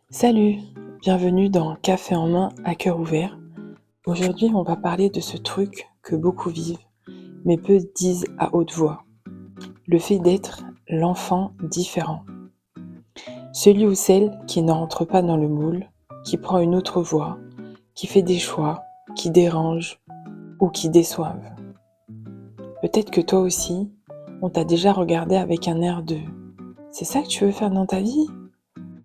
Salut, bienvenue dans Café en main à cœur ouvert. Aujourd'hui, on va parler de ce truc que beaucoup vivent, mais peu disent à haute voix. Le fait d'être l'enfant différent. Celui ou celle qui ne rentre pas dans le moule, qui prend une autre voie, qui fait des choix, qui dérangent ou qui déçoivent. Peut-être que toi aussi, on t'a déjà regardé avec un air de « c'est ça que tu veux faire dans ta vie ?»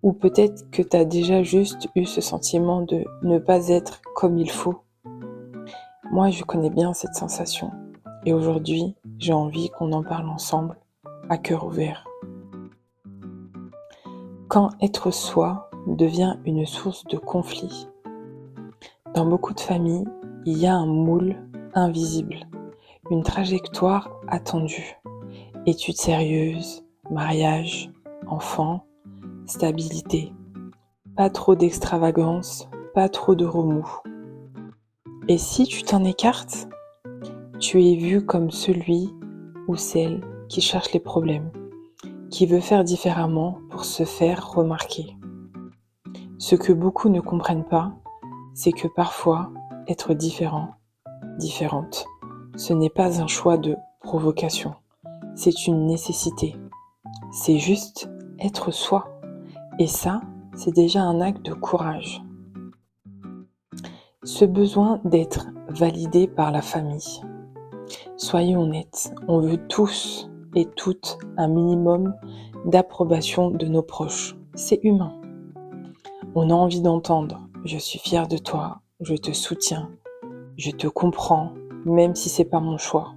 Ou peut-être que tu as déjà juste eu ce sentiment de ne pas être comme il faut. Moi, je connais bien cette sensation. Et aujourd'hui, j'ai envie qu'on en parle ensemble, à cœur ouvert. Quand être soi devient une source de conflit. Dans beaucoup de familles, il y a un moule invisible, une trajectoire attendue. Études sérieuses, mariage, enfants, stabilité. Pas trop d'extravagance, pas trop de remous. Et si tu t'en écartes, tu es vu comme celui ou celle qui cherche les problèmes, qui veut faire différemment pour se faire remarquer. Ce que beaucoup ne comprennent pas, c'est que parfois, être différent, différente, ce n'est pas un choix de provocation, c'est une nécessité. C'est juste être soi. Et ça, c'est déjà un acte de courage. Ce besoin d'être validé par la famille. Soyons honnêtes, on veut tous et toutes un minimum d'approbation de nos proches. C'est humain. On a envie d'entendre « je suis fière de toi, je te soutiens, je te comprends, même si c'est pas mon choix ».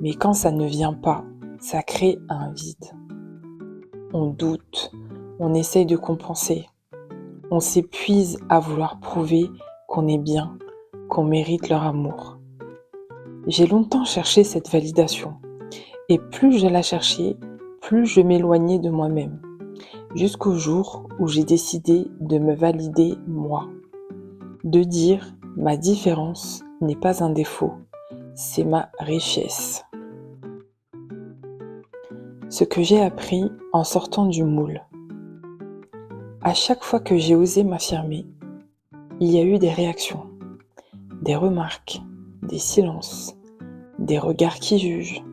Mais quand ça ne vient pas, ça crée un vide. On doute, on essaye de compenser. On s'épuise à vouloir prouver qu'on est bien, qu'on mérite leur amour. J'ai longtemps cherché cette validation. Et plus je la cherchais, plus je m'éloignais de moi-même. Jusqu'au jour où j'ai décidé de me valider moi. De dire ma différence n'est pas un défaut, c'est ma richesse. Ce que j'ai appris en sortant du moule. À chaque fois que j'ai osé m'affirmer, il y a eu des réactions, des remarques, des silences, des regards qui jugent.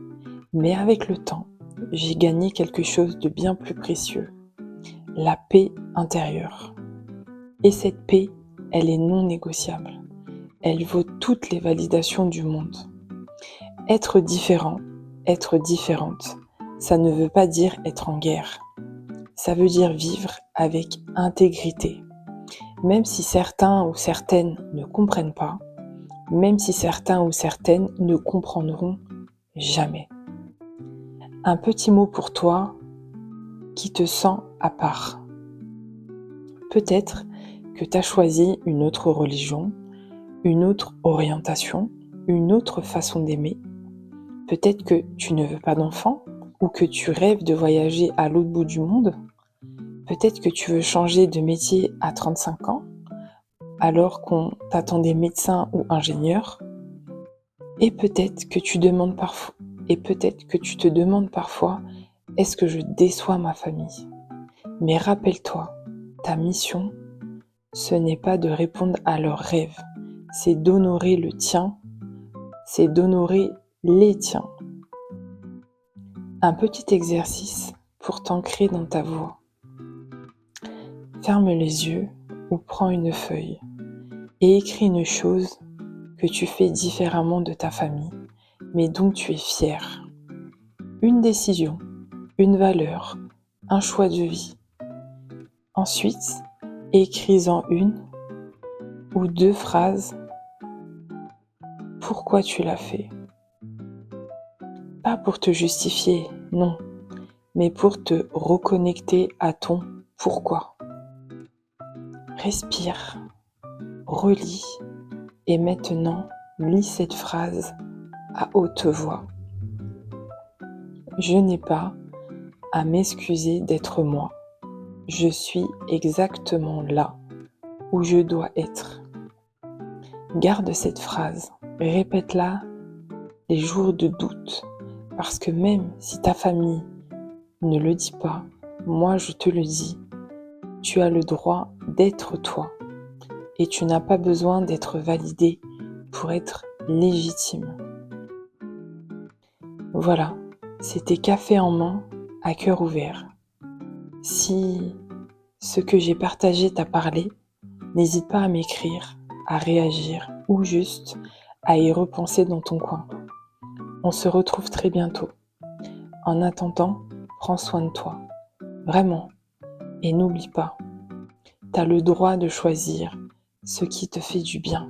Mais avec le temps, j'ai gagné quelque chose de bien plus précieux, la paix intérieure. Et cette paix, elle est non négociable. Elle vaut toutes les validations du monde. Être différent, être différente, ça ne veut pas dire être en guerre. Ça veut dire vivre avec intégrité. Même si certains ou certaines ne comprennent pas, même si certains ou certaines ne comprendront jamais. Un petit mot pour toi qui te sent à part. Peut-être que tu as choisi une autre religion, une autre orientation, une autre façon d'aimer. Peut-être que tu ne veux pas d'enfant ou que tu rêves de voyager à l'autre bout du monde. Peut-être que tu veux changer de métier à 35 ans alors qu'on t'attendait médecin ou ingénieur. Et peut-être que tu te demandes parfois, est-ce que je déçois ma famille ? Mais rappelle-toi, ta mission, ce n'est pas de répondre à leurs rêves, c'est d'honorer le tien, c'est d'honorer les tiens. Un petit exercice pour t'ancrer dans ta voix. Ferme les yeux ou prends une feuille et écris une chose que tu fais différemment de ta famille, mais dont tu es fier. Une décision, une valeur, un choix de vie. Ensuite, écris-en une ou deux phrases. Pourquoi tu l'as fait ? Pas pour te justifier, non, mais pour te reconnecter à ton pourquoi. Respire, relis et maintenant lis cette phrase à haute voix. Je n'ai pas à m'excuser d'être moi. Je suis exactement là où je dois être. Garde cette phrase, répète-la les jours de doute, parce que même si ta famille ne le dit pas, moi je te le dis, Tu as le droit d'être toi et tu n'as pas besoin d'être validé pour être légitime. Voilà, c'était Café en main, à cœur ouvert. Si ce que j'ai partagé t'a parlé, n'hésite pas à m'écrire, à réagir ou juste à y repenser dans ton coin. On se retrouve très bientôt. En attendant, prends soin de toi, vraiment. Et n'oublie pas, t'as le droit de choisir ce qui te fait du bien.